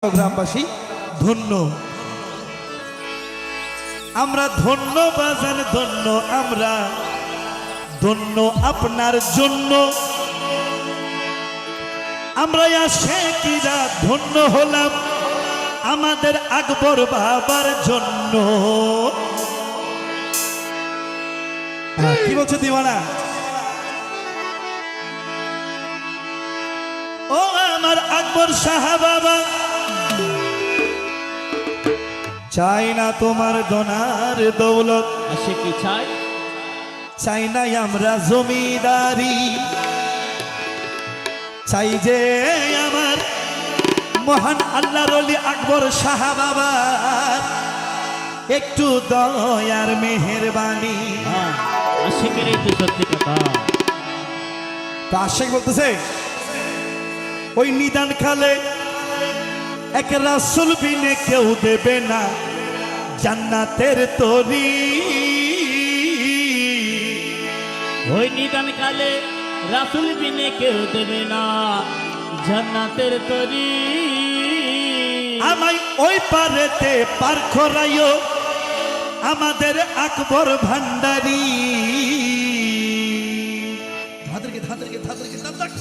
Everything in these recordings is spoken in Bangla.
গ্রামবাসী ধন্য, আমরা ধন্য বাজান ধন্য, আমরা ধন্য আপনার জন্য। আমরা আশিকরা ধন্য হলাম আমাদের আকবর বাবার জন্য। কি বলছো দিওয়ানা? ও আমার আকবর শাহ বাবা, চাই না তোমার দনার দৌলত, সে কি চাই? চাই না আমরা জমিদারি, চাই যে আমার মহান আল্লাহর ওলি আকবর শাহ বাবার একটু দয়ার মেহেরবানি। আশিকের এই তো সত্যি কথা। তো আশিক বলতেছে ওই নিদান খালে এক রাসূল বিনে কেউ দেবে না জান্নাতের তরি। ওই নিদান কালে রাসূল বিনে কেউ দেবে না জান্নাতের তরি। আমায় ওই পারেতে পার করাইও আমাদের আকবর ভান্ডারী। ধাদরকে ধাদরকে ধাদরকে ধাদরক।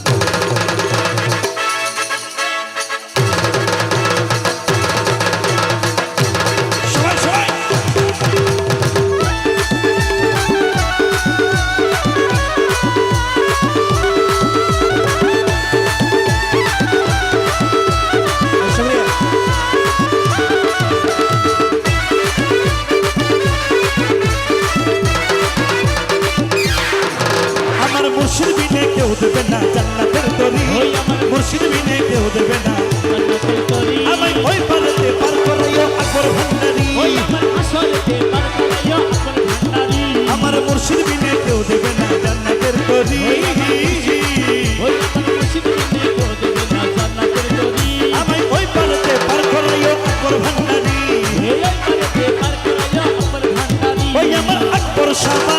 মুর্শিদ বিনে কেউ দেবে না জান্নাতের তরি। মুর্শিদ বিনে কেউ দেবে না জান্নাতের তরি। আমায় ওই পারেতে পার করাইও আকবর ভান্ডারী। আমার মুর্শিদ বিনে কেউ দেবে না জান্নাতের তরি। আমায় ওই পারেতে পার করাইও আকবর ভান্ডারী। ওই আমার আকবর শাহ